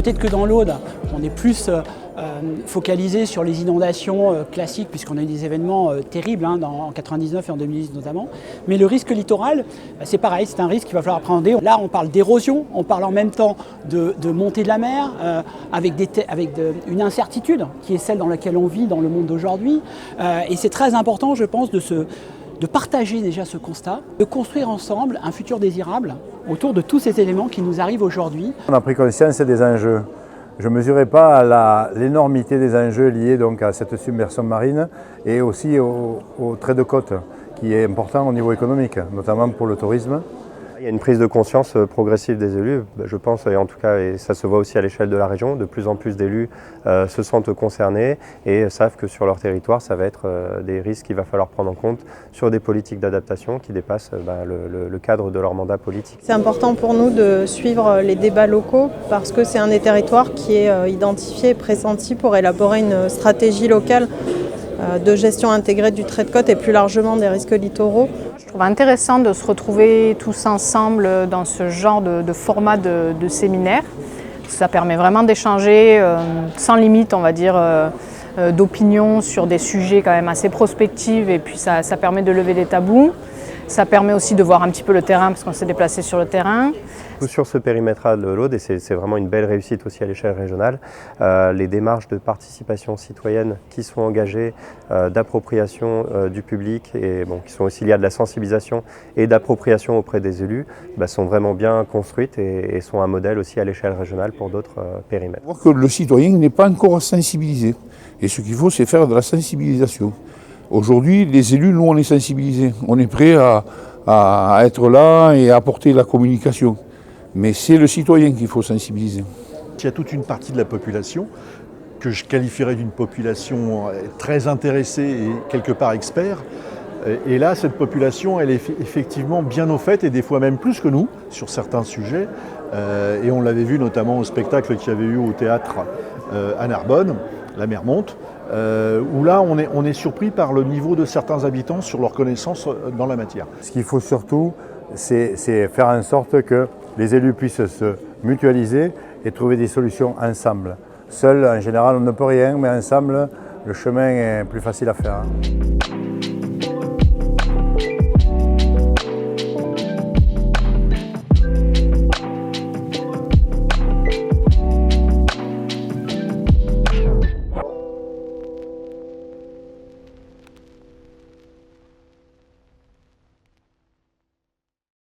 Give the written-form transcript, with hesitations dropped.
Peut-être que dans l'Aude, on est plus focalisé sur les inondations classiques, puisqu'on a eu des événements terribles en 99 et en 2010 notamment. Mais le risque littoral, c'est pareil, c'est un risque qu'il va falloir appréhender. Là, on parle d'érosion, on parle en même temps de montée de la mer, avec une incertitude qui est celle dans laquelle on vit dans le monde d'aujourd'hui. Et c'est très important, je pense, de partager déjà ce constat, de construire ensemble un futur désirable autour de tous ces éléments qui nous arrivent aujourd'hui. On a pris conscience des enjeux. Je ne mesurais pas l'énormité des enjeux liés donc à cette submersion marine et aussi au trait de côte qui est important au niveau économique, notamment pour le tourisme. Il y a une prise de conscience progressive des élus, je pense, et en tout cas, et ça se voit aussi à l'échelle de la région, de plus en plus d'élus se sentent concernés et savent que sur leur territoire, ça va être des risques qu'il va falloir prendre en compte sur des politiques d'adaptation qui dépassent le cadre de leur mandat politique. C'est important pour nous de suivre les débats locaux parce que c'est un des territoires qui est identifié et pressenti pour élaborer une stratégie locale de gestion intégrée du trait de côte et plus largement des risques littoraux. Je trouve intéressant de se retrouver tous ensemble dans ce genre de format de séminaire. Ça permet vraiment d'échanger sans limite, on va dire, d'opinion sur des sujets quand même assez prospectifs et puis ça permet de lever des tabous. Ça permet aussi de voir un petit peu le terrain parce qu'on s'est déplacé sur le terrain. Sur ce périmètre-là de l'Aude, et c'est vraiment une belle réussite aussi à l'échelle régionale, les démarches de participation citoyenne qui sont engagées, d'appropriation du public et qui sont aussi liées à de la sensibilisation et d'appropriation auprès des élus, sont vraiment bien construites et sont un modèle aussi à l'échelle régionale pour d'autres périmètres. On voit que le citoyen n'est pas encore sensibilisé et ce qu'il faut c'est faire de la sensibilisation. Aujourd'hui, les élus, nous, on est sensibilisés. On est prêts à être là et à apporter la communication. Mais c'est le citoyen qu'il faut sensibiliser. Il y a toute une partie de la population que je qualifierais d'une population très intéressée et quelque part expert. Et là, cette population, elle est effectivement bien au fait et des fois même plus que nous sur certains sujets. Et on l'avait vu notamment au spectacle qu'il y avait eu au théâtre à Narbonne, La mer monte. Où là on est surpris par le niveau de certains habitants sur leur connaissance dans la matière. Ce qu'il faut surtout, c'est faire en sorte que les élus puissent se mutualiser et trouver des solutions ensemble. Seul, en général, on ne peut rien, mais ensemble, le chemin est plus facile à faire.